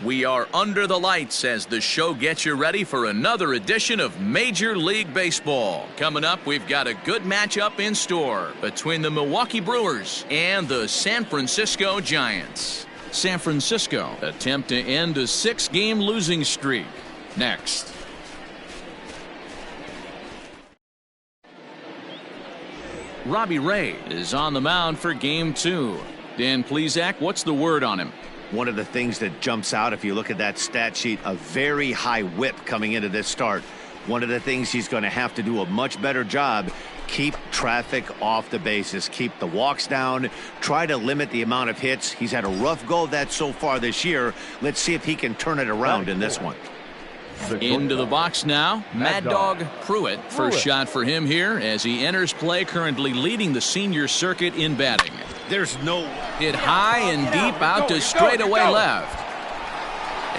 We are under the lights as the show gets you ready for another edition of Major League Baseball. Coming up, we've got a good matchup in store between the Milwaukee Brewers and the San Francisco Giants. San Francisco attempt to end a 6-game losing streak. Next. Robbie Ray is on the mound for Game 2. Dan Plesac, what's the word on him? One of the things that jumps out if you look at that stat sheet, a very high whip coming into this start. One of the things he's going to have to do a much better job, keep traffic off the bases, keep the walks down, try to limit the amount of hits. He's had a rough go of that so far this year. Let's see if he can turn it around in this one. Into the box now, Mad Dog Pruitt. First shot for him here as he enters play, currently leading the senior circuit in batting. There's no hit high and deep out to straightaway left.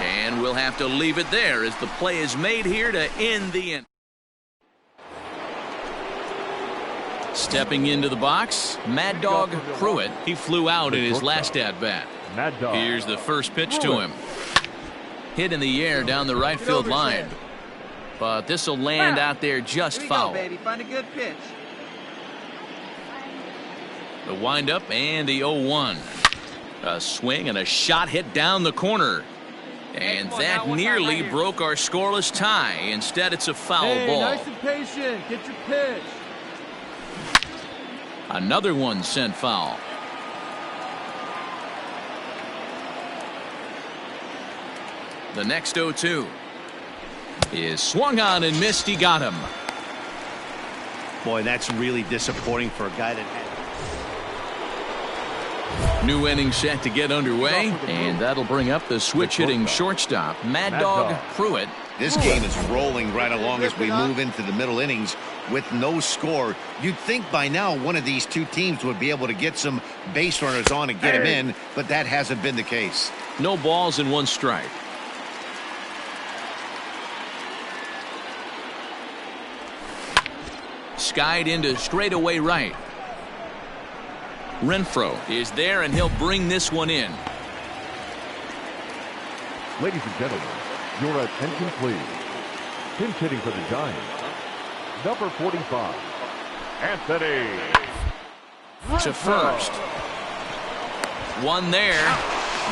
And we'll have to leave it there as the play is made here to end the inning. Stepping into the box, Mad Dog Pruitt. He flew out in his last at-bat. Here's the first pitch to him. Hit in the air down the right field line. But this will land out there just foul. Baby. Find a good pitch. The windup and the 0-1. A swing and a shot hit down the corner. And that nearly broke our scoreless tie. Instead, it's a foul ball. Nice and patient. Get your pitch. Another one sent foul. The next 0-2 is swung on and missed. He got him. Boy, that's really disappointing for a guy that had. New inning set to get underway, and that'll bring up the switch-hitting shortstop, Mad Dog Pruitt. This game is rolling right along as we move into the middle innings with no score. You'd think by now one of these two teams would be able to get some base runners on and get him in, but that hasn't been the case. No balls and one strike. Skied into straightaway right. Renfroe is there, and he'll bring this one in. Ladies and gentlemen, your attention please. Pinch hitting for the Giants, number 45, Anthony. To first. One there.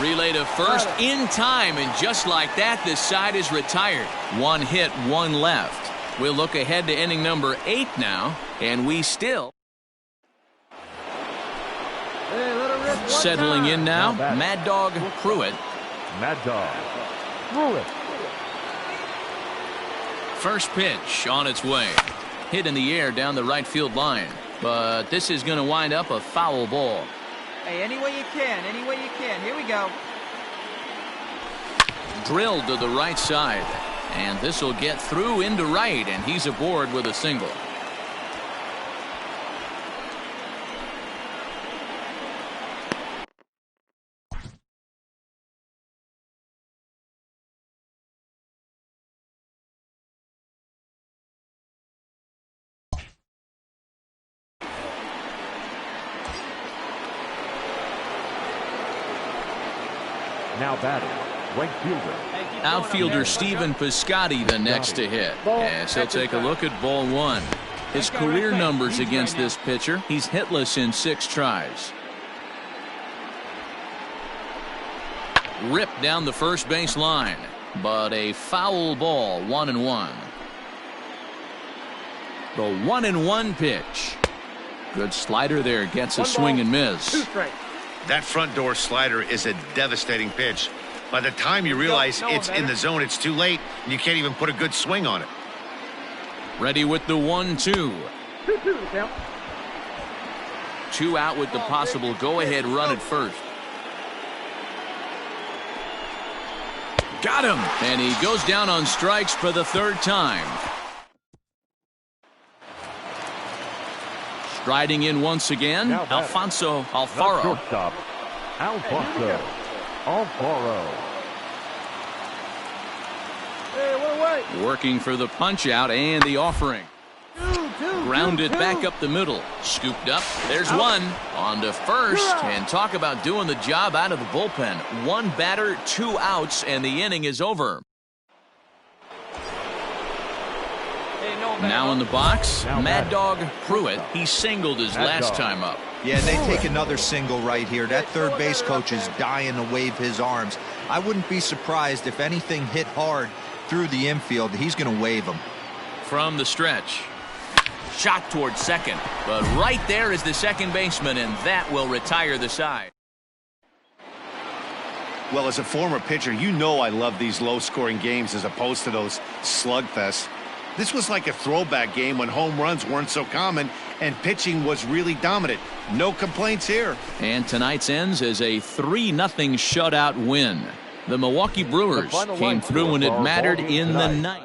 Relay to first in time, and just like that, this side is retired. One hit, one left. We'll look ahead to inning number 8 now, and we still. Settling in now, Mad Dog Pruitt. Mad Dog Pruitt. First pitch on its way. Hit in the air down the right field line, but this is going to wind up a foul ball. Hey, any way you can, any way you can. Here we go. Drilled to the right side. And this will get through into right, and he's aboard with a single. Now batting, right fielder. Outfielder Stephen Piscotty the next to hit. As he'll take a look at ball 1. His career numbers against this pitcher, he's hitless in 6 tries. Ripped down the first base line, but a foul ball, 1-1. The 1-1 pitch. Good slider there, gets a swing and miss. That front door slider is a devastating pitch. By the time you realize it's in the zone, it's too late, and you can't even put a good swing on it. Ready with the 1-2. 2 out with the possible go-ahead run at first. Got him! And he goes down on strikes for the 3rd time. Striding in once again, Alfonso Alfaro. Shortstop, Alfonso Alfaro. Hey, Working for the punch out and the offering. Grounded back up the middle. Scooped up. There's one. On to first. And talk about doing the job out of the bullpen. One batter, 2 outs, and the inning is over. Now in the box, Mad Dog Pruitt. He singled his last time up. Yeah, they take another single right here. That third base coach is dying to wave his arms. I wouldn't be surprised if anything hit hard through the infield. He's going to wave them. From the stretch. Shot towards second. But right there is the second baseman, and that will retire the side. Well, as a former pitcher, you know I love these low-scoring games as opposed to those slugfests. This was like a throwback game when home runs weren't so common and pitching was really dominant. No complaints here. And tonight's ends as a 3-0 shutout win. The Milwaukee Brewers came through when it mattered in the ninth.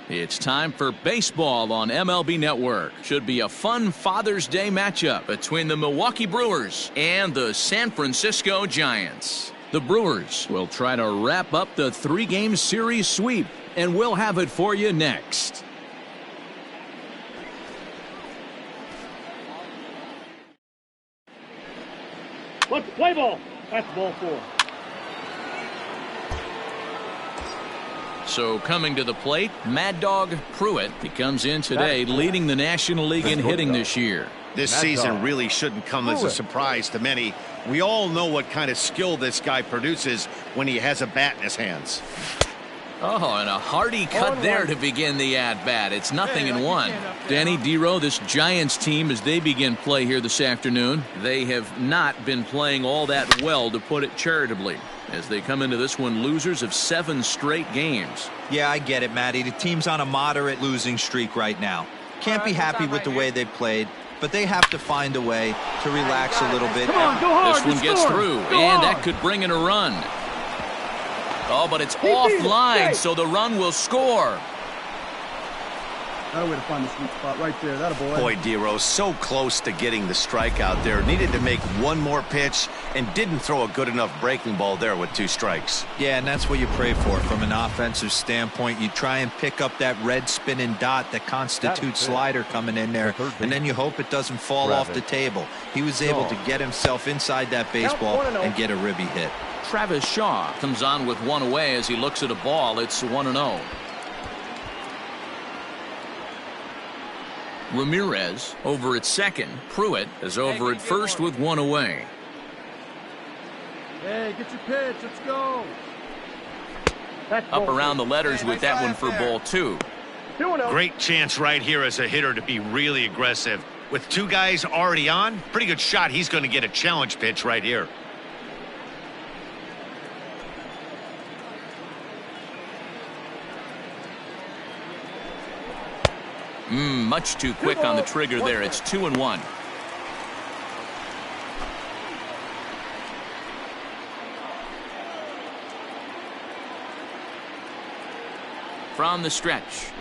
It's time for baseball on MLB Network. Should be a fun Father's Day matchup between the Milwaukee Brewers and the San Francisco Giants. The Brewers will try to wrap up the 3-game series sweep, and we'll have it for you next. Let's play ball. That's ball 4. So coming to the plate, Mad Dog Pruitt. He comes in today leading the National League in hitting this year. This season really shouldn't come as a surprise to many. We all know what kind of skill this guy produces when he has a bat in his hands. Oh, and a hearty cut there to begin the at-bat. It's 0-1. Danny Dero, this Giants team, as they begin play here this afternoon, they have not been playing all that well, to put it charitably, as they come into this one losers of 7 straight games. Yeah, I get it, Matty. The team's on a moderate losing streak right now. Can't be happy with the way they played, but they have to find a way to relax a little bit. Come on, go hard. This one gets through, and that could bring in a run. Oh, but it's offline, so the run will score. That way to find the sweet spot right there. That a boy. Boy, Dero, so close to getting the strikeout there. Needed to make one more pitch and didn't throw a good enough breaking ball there with 2 strikes. Yeah, and that's what you pray for from an offensive standpoint. You try and pick up that red spinning dot that constitutes slider coming in there, and then you hope it doesn't fall off the table. He was able to get himself inside that baseball and get a ribby hit. Travis Shaw comes on with 1 away as he looks at a ball. It's 1-0. Ramirez over at second. Pruitt is over at first with 1 away. Hey, get your pitch. Let's go. Up around the letters with that one for ball 2. Great chance right here as a hitter to be really aggressive. With 2 guys already on, pretty good shot. He's going to get a challenge pitch right here. Much too quick on the trigger there. It's 2-1. From the stretch.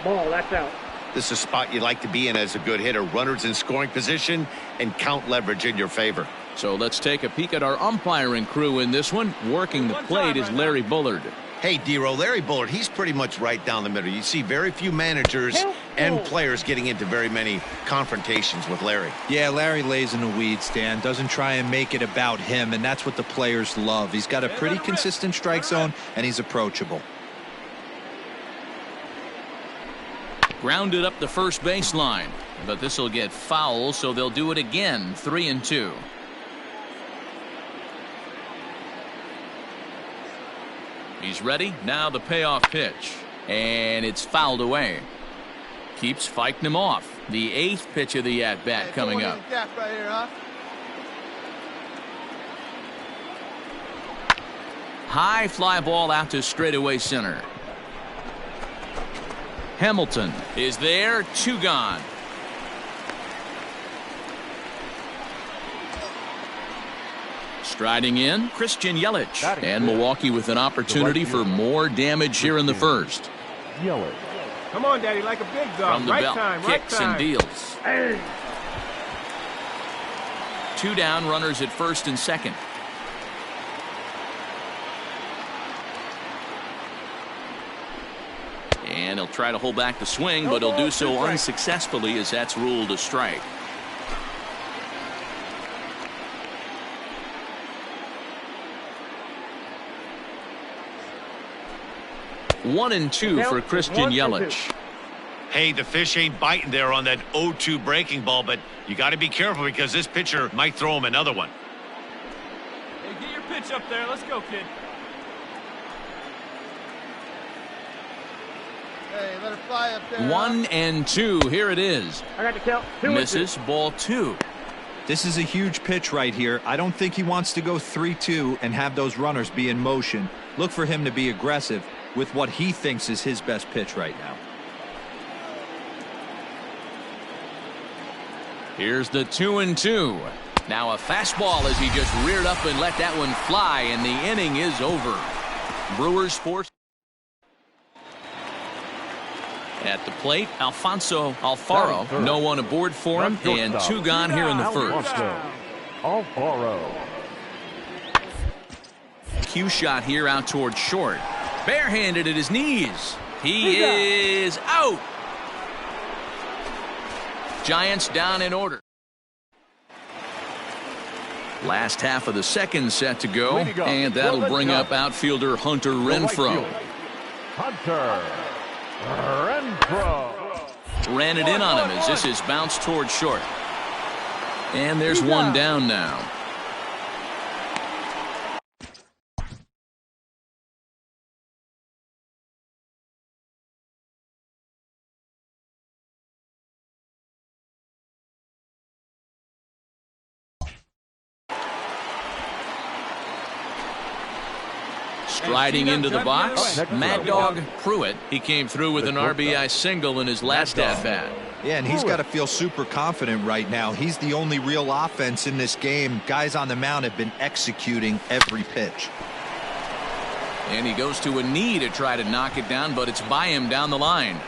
Ball, that's out. This is a spot you like to be in as a good hitter. Runners in scoring position and count leverage in your favor. So let's take a peek at our umpiring crew in this one. Working the plate is Larry Bullard. Hey, Dero, Larry Bullard, he's pretty much right down the middle. You see very few managers and players getting into very many confrontations with Larry. Yeah, Larry lays in the weeds, Dan. Doesn't try and make it about him, and that's what the players love. He's got a pretty consistent strike zone, and he's approachable. Grounded up the first baseline, but this will get foul, so they'll do it again. 3-2. He's ready. Now the payoff pitch. And it's fouled away. Keeps fighting him off. The 8th pitch of the at-bat coming up. Right here, huh? High fly ball out to straightaway center. Hamilton is there. 2 gone. Striding in, Christian Yelich. And Milwaukee with an opportunity for more damage here in the first. Yelich. Come on, Daddy, like a big dog. From the Right belt, time, kicks and deals. Hey. 2 down, runners at first and second. And he'll try to hold back the swing, but he'll do so unsuccessfully as that's ruled a strike. One and two for Christian Yelich. Hey, the fish ain't biting there on that 0-2 breaking ball, but you got to be careful because this pitcher might throw him another one. Hey, get your pitch up there. Let's go, kid. Hey, let her fly up there. 1 and 2. Here it is. I got the count. 2 Misses. Ball 2. This is a huge pitch right here. I don't think he wants to go 3-2 and have those runners be in motion. Look for him to be aggressive with what he thinks is his best pitch right now. Here's the 2-2. Now a fastball as he just reared up and let that one fly, and the inning is over. Brewers force. At the plate, Alfonso Alfaro. No one aboard for him, and 2 gone here in the first. Alfaro. Cue shot here out towards short. Barehanded at his knees. He is out. Giants down in order. Last half of the second set to go, and that'll bring up outfielder Hunter Renfroe. Hunter Renfroe. Ran it in on him as this is bounced towards short. And there's one down now. Striding into the box, Mad Dog Pruitt. He came through with an RBI single in his last at-bat. Yeah, and he's got to feel super confident right now. He's the only real offense in this game. Guys on the mound have been executing every pitch. And he goes to a knee to try to knock it down, but it's by him down the line.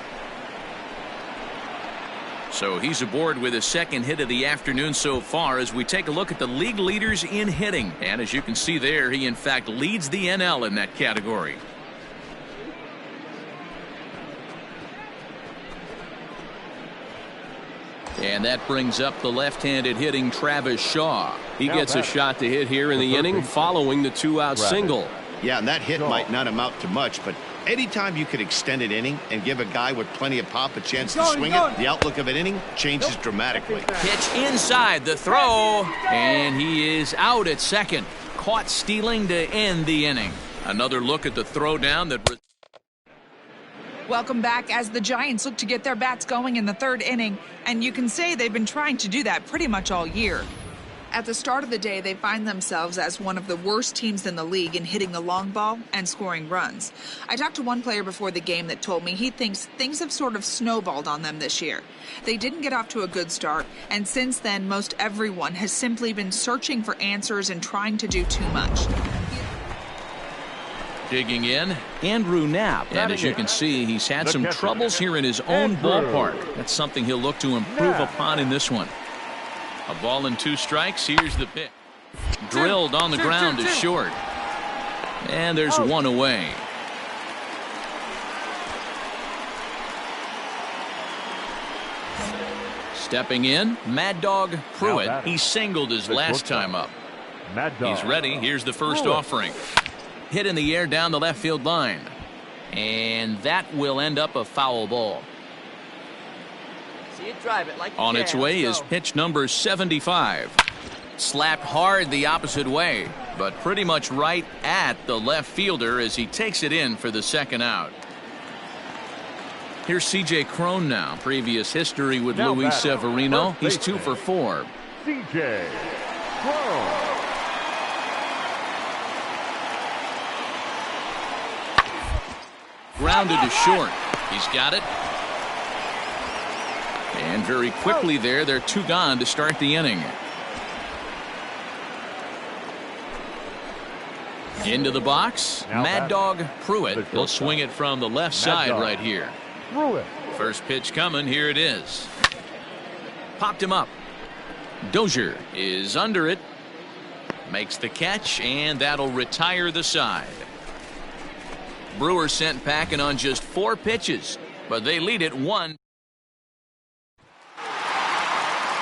So he's aboard with his second hit of the afternoon so far as we take a look at the league leaders in hitting. And as you can see there, he in fact leads the NL in that category. And that brings up the left-handed hitting Travis Shaw. He gets a shot to hit here in the inning following the 2-out single. Yeah, and that hit might not amount to much, but anytime you could extend an inning and give a guy with plenty of pop a chance to swing it, the outlook of an inning changes dramatically. Pitch inside the throw, and he is out at second. Caught stealing to end the inning. Another look at the throw down that. Welcome back as the Giants look to get their bats going in the third inning, and you can say they've been trying to do that pretty much all year. At the start of the day, they find themselves as one of the worst teams in the league in hitting the long ball and scoring runs. I talked to one player before the game that told me he thinks things have sort of snowballed on them this year. They didn't get off to a good start, and since then, most everyone has simply been searching for answers and trying to do too much. Digging in, Andrew Knapp. And as you can see, he's had some troubles here in his own ballpark. That's something he'll look to improve upon in this one. A ball and 2 strikes. Here's the pitch. Drilled on the ground to short. And there's one away. Stepping in, Mad Dog Pruitt. He singled his last time up. He's ready. Here's the first offering. Hit in the air down the left field line. And that will end up a foul ball. See it drive it like On its way is pitch number 75. Slapped hard the opposite way. but pretty much right at the left fielder as he takes it in for the second out. Here's C.J. Cron now. Previous history with Now Luis Severino. He's 2 for 4. C.J. Cron. Grounded to short. He's got it. And very quickly there, they're 2 gone to start the inning. Into the box, Mad Dog Pruitt. He'll swing it from the left side right here. First pitch coming. Here it is. Popped him up. Dozier is under it. Makes the catch, and that'll retire the side. Brewers sent packing on just 4 pitches, but they lead it 1.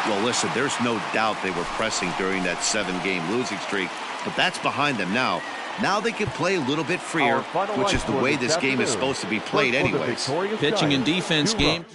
Well, listen, there's no doubt they were pressing during that 7-game losing streak, but that's behind them now. Now they can play a little bit freer, which is the way this game is supposed to be played anyways. Pitching and defense game.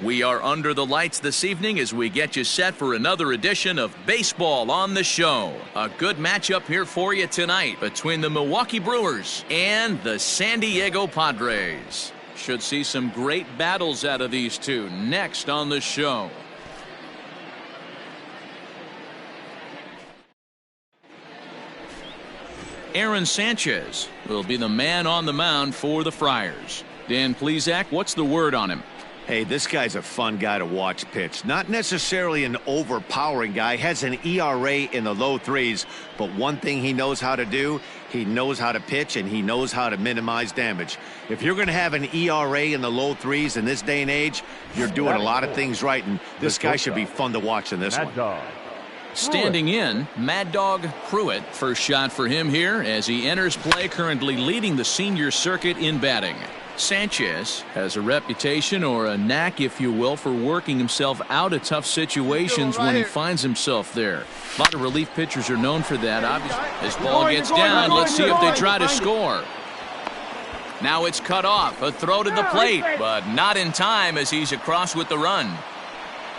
We are under the lights this evening as we get you set for another edition of Baseball on the Show. A good matchup here for you tonight between the Milwaukee Brewers and the San Diego Padres. Should see some great battles out of these two next on the show. Aaron Sanchez will be the man on the mound for the Friars. Dan Plesac, what's the word on him? Hey, this guy's a fun guy to watch pitch. Not necessarily an overpowering guy. Has an ERA in the low 3s. But one thing he knows how to do, he knows how to pitch and he knows how to minimize damage. If you're going to have an ERA in the low 3s in this day and age, you're doing a lot of things right. And this guy should be fun to watch in this one. Standing in, Mad Dog Pruitt. First shot for him here as he enters play, currently leading the senior circuit in batting. Sanchez has a reputation, or a knack if you will, for working himself out of tough situations when he finds himself there. A lot of relief pitchers are known for that. Obviously, this ball gets down. Let's see if they try to score. Now it's cut off. A throw to the plate, but not in time as he's across with the run.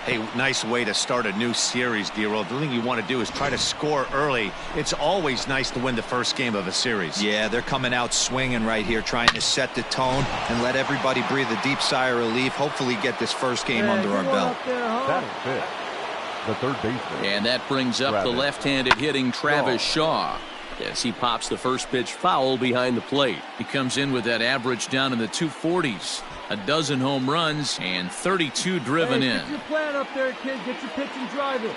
Hey, nice way to start a new series, D-Roll. The thing you want to do is try to score early. It's always nice to win the first game of a series. Yeah, they're coming out swinging right here, trying to set the tone and let everybody breathe a deep sigh of relief. Hopefully get this first game under our belt. That is it. The third baseman. And that brings up the left-handed hitting Travis Shaw. As he pops the first pitch foul behind the plate. He comes in with that average down in the 240s. A dozen home runs and 32 driven in. Get your plan up there, kid. Get your pitch and drive it.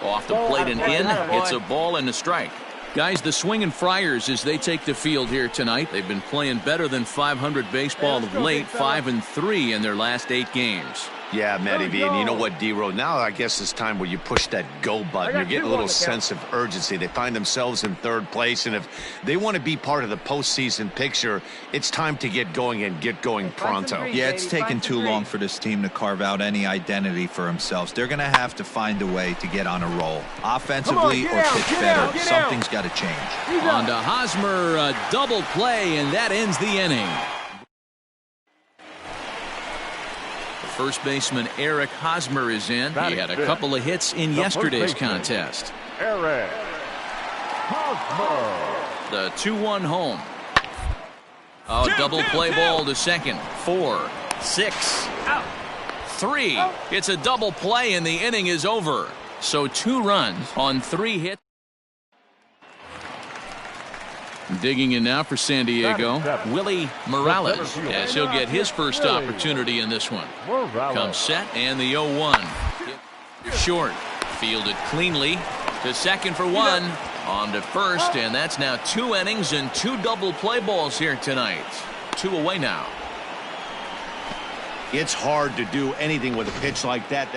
Off the plate and in. It's a ball and a strike. Guys, the swinging Friars as they take the field here tonight. They've been playing better than 500 baseball of late, 5-3 in their last 8 games. Yeah, Matty V, and you know what, D-Row, now I guess it's time where you push that go button. You're getting a little sense of urgency. They find themselves in third place, and if they want to be part of the postseason picture, it's time to get going and get going pronto. Yeah, it's taken too long for this team to carve out any identity for themselves. They're going to have to find a way to get on a roll, offensively or pitch better. Something's got to change. On to Hosmer, a double play, and that ends the inning. First baseman Eric Hosmer is in. He had a couple of hits in yesterday's contest. Eric Hosmer. The 2-1 home. Oh, double play ball to second. 4, 6, 3. It's a double play and the inning is over. So 2 runs on 3 hits. Digging in now for San Diego, Willie Morales, as he'll get his first opportunity in this one. Comes set, and the 0-1. Short, fielded cleanly to second for 1. On to first, and that's now 2 innings and 2 double play balls here tonight. 2 away now. It's hard to do anything with a pitch like that.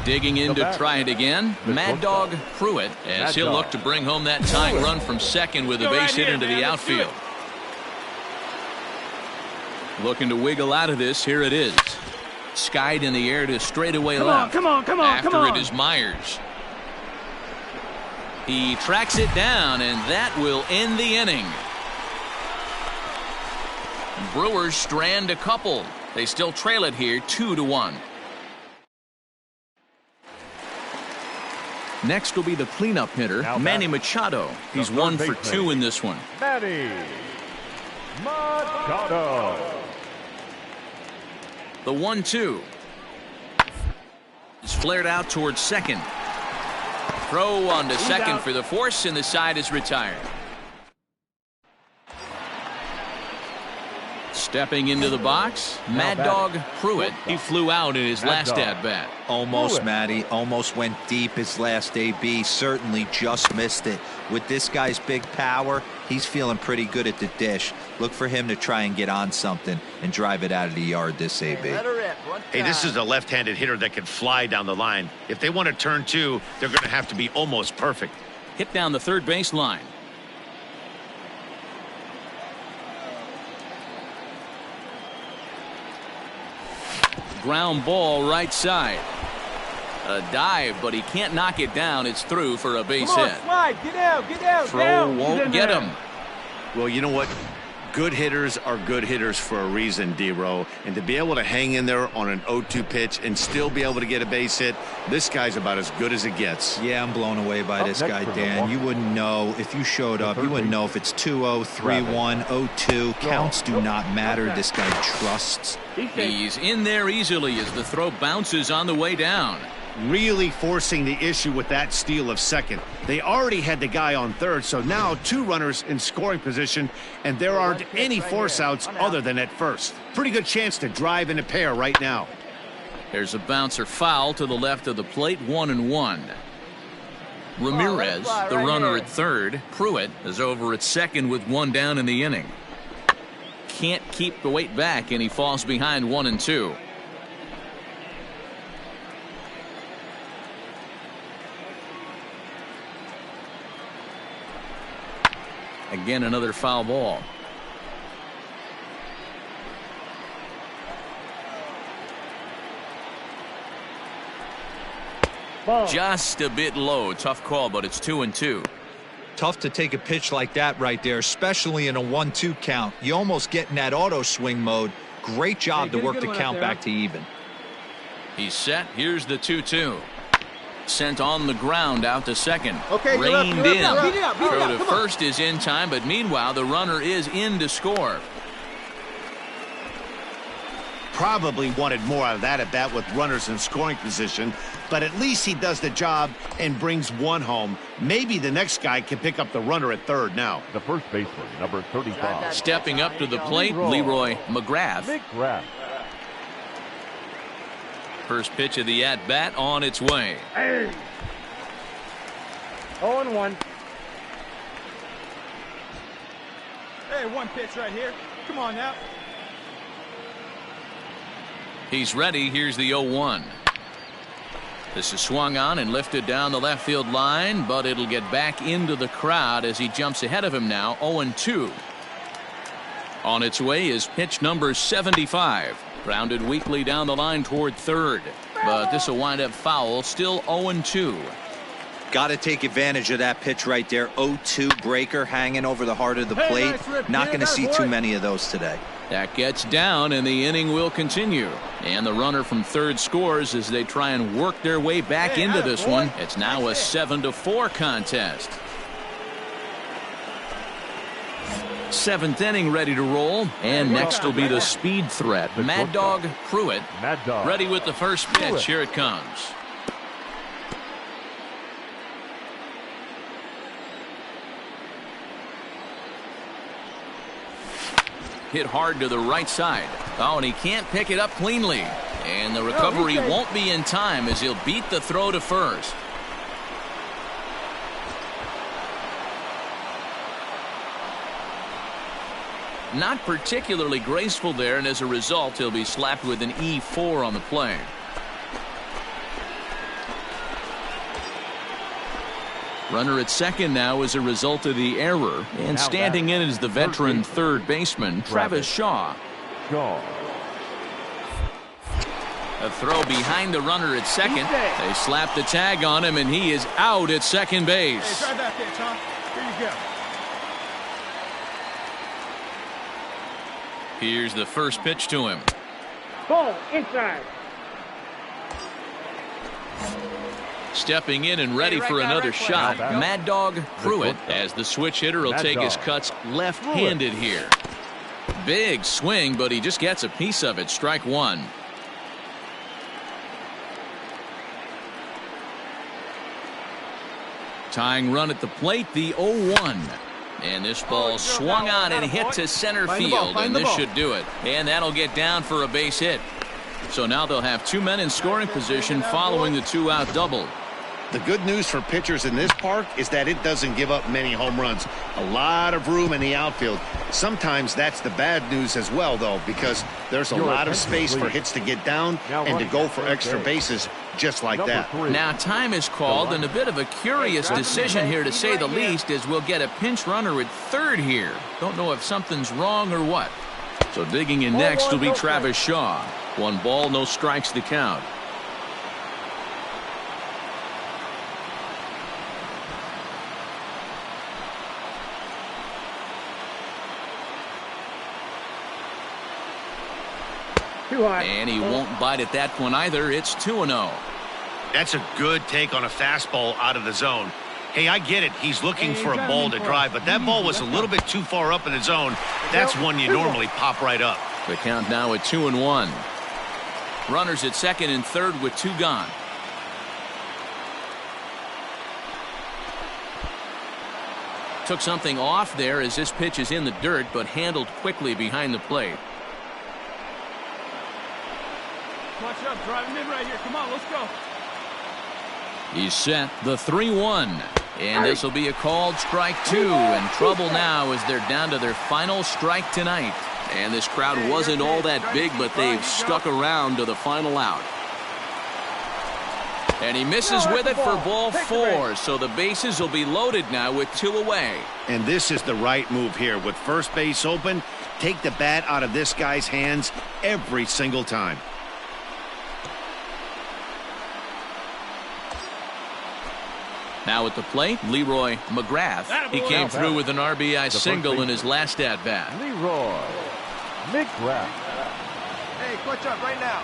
Digging in to try it again, Mad Dog Pruitt, as he'll look to bring home that tying run from second with a base hit into the outfield. Looking to wiggle out of this, here it is. Skied in the air to straightaway left. Come on. After it is Myers. He tracks it down, and that will end the inning. Brewers strand a couple. They still trail it here 2-1. Next will be the cleanup hitter, Manny Machado. He's 1 for 2 in this one. Manny Machado. The 1-2 is flared out towards second. Throw on to second for the force, and the side is retired. Stepping into the box, Mad Dog Pruitt. He flew out in his last at-bat. Almost, Matty. Almost went deep his last AB. Certainly just missed it. With this guy's big power, he's feeling pretty good at the dish. Look for him to try and get on something and drive it out of the yard this AB. Hey, this is a left-handed hitter that can fly down the line. If they want to turn 2, they're going to have to be almost perfect. Hit down the third base line. Ground ball right side. A dive, but he can't knock it down. It's through for a base hit. Slide. Get out. Throw won't get him. Well, you know what? Good hitters are good hitters for a reason, D-Row. And to be able to hang in there on an 0-2 pitch and still be able to get a base hit, this guy's about as good as it gets. Yeah, I'm blown away by this guy, Dan. You wouldn't know if you showed up. You wouldn't know if it's 2-0, 3-1, 0-2. Counts do not matter. This guy trusts. He's in there easily as the throw bounces on the way down. Really forcing the issue with that steal of second. They already had the guy on third, so now 2 runners in scoring position, and there aren't any force outs other than at first. Pretty good chance to drive in a pair right now. There's a bouncer foul to the left of the plate, 1-1. Ramirez, the runner at third. Pruitt is over at second with 1 down in the inning. Can't keep the weight back, and he falls behind 1-2. Again, another foul ball. Just a bit low. Tough call, but it's 2-2. Tough to take a pitch like that right there, especially in a 1-2 count. You almost get in that auto swing mode. Great job to work the count back to even. He's set. Here's the 2-2. Sent on the ground out to second. You're Reined up, in. beat it up, Throw to first is in time, but meanwhile the runner is in to score. Probably wanted more out of that at bat with runners in scoring position, but at least he does the job and brings 1 home. Maybe the next guy can pick up the runner at third now. The first baseman, number 35. Stepping up to the plate, Leroy McGrath. First pitch of the at-bat on its way. 0-1. Hey, 1 pitch right here. Come on now. He's ready. Here's the 0-1. This is swung on and lifted down the left field line, but it'll get back into the crowd as he jumps ahead of him now. 0-2. On its way is pitch number 75. Grounded weakly down the line toward third, but this will wind up foul. Still 0-2. Got to take advantage of that pitch right there. 0-2 breaker hanging over the heart of the plate. Not going to see too many of those today. That gets down, and the inning will continue. And the runner from third scores as they try and work their way back into this one. It's now a 7-4 contest. Seventh inning ready to roll, and next will be the speed threat. Mad Dog Pruitt ready with the first pitch. Here it comes. Hit hard to the right side. Oh, and he can't pick it up cleanly. And the recovery won't be in time as he'll beat the throw to first. Not particularly graceful there, and as a result, he'll be slapped with an E4 on the play. Runner at second now as a result of the error, and standing in is the veteran third baseman, Travis Shaw. A throw behind the runner at second. They slap the tag on him, and he is out at second base. Hey, try that pitch, huh? Here you go. Here's the first pitch to him. Boom, inside. Stepping in and ready for another shot, Mad Dog Pruitt, as the switch hitter will take his cuts left-handed here. Big swing, but he just gets a piece of it. Strike one. Tying run at the plate, the 0-1. And this ball swung on and hit to center field, and this should do it. And that'll get down for a base hit. So now they'll have two men in scoring position following the two-out double. The good news for pitchers in this park is that it doesn't give up many home runs. A lot of room in the outfield. Sometimes that's the bad news as well, though, because there's a lot of space for hits to get down and to go for extra bases just like that. Now time is called, and a bit of a curious decision here to say the least, as we'll get a pinch runner at third here. Don't know if something's wrong or what. So digging in next will be Travis Shaw. 1 ball, no strikes to count. And he won't bite at that one either. It's 2-0. That's a good take on a fastball out of the zone. Hey, I get it. He's looking for a ball to drive, but that ball was a little bit too far up in the zone. That's one you normally pop right up. The count now at 2-1. Runners at second and third with 2 gone. Took something off there as this pitch is in the dirt, but handled quickly behind the plate. Watch up, drive him in right here. Come on, let's go. He's set. The 3-1. And this will be a called strike 2. In trouble now as they're down to their final strike tonight. And this crowd wasn't all that big, but they've stuck around to the final out. And he misses with it for ball 4. So the bases will be loaded now with 2 away. And this is the right move here. With first base open, take the bat out of this guy's hands every single time. Now at the plate, Leroy McGrath. He came through with an RBI single in his last at-bat. Leroy McGrath. Hey, clutch up right now.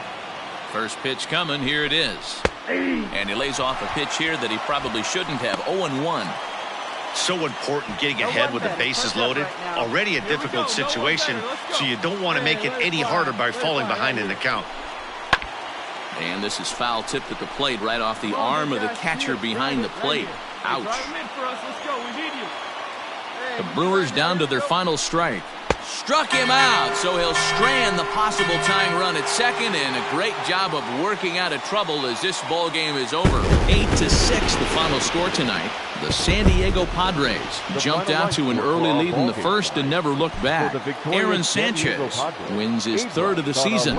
First pitch coming. Here it is. And he lays off a pitch here that he probably shouldn't have. 0-1. So important getting ahead with the bases loaded. Already a difficult situation, so you don't want to make it any harder by falling behind in the count. And this is foul tipped at the plate right off the arm of the catcher behind the plate. Ouch. The Brewers down to their final strike. Struck him out, so he'll strand the possible tying run at second, and a great job of working out of trouble as this ball game is over. 8-6 the final score tonight. The San Diego Padres jumped out to an early lead in the first and never looked back. Aaron Sanchez wins his 3rd of the season.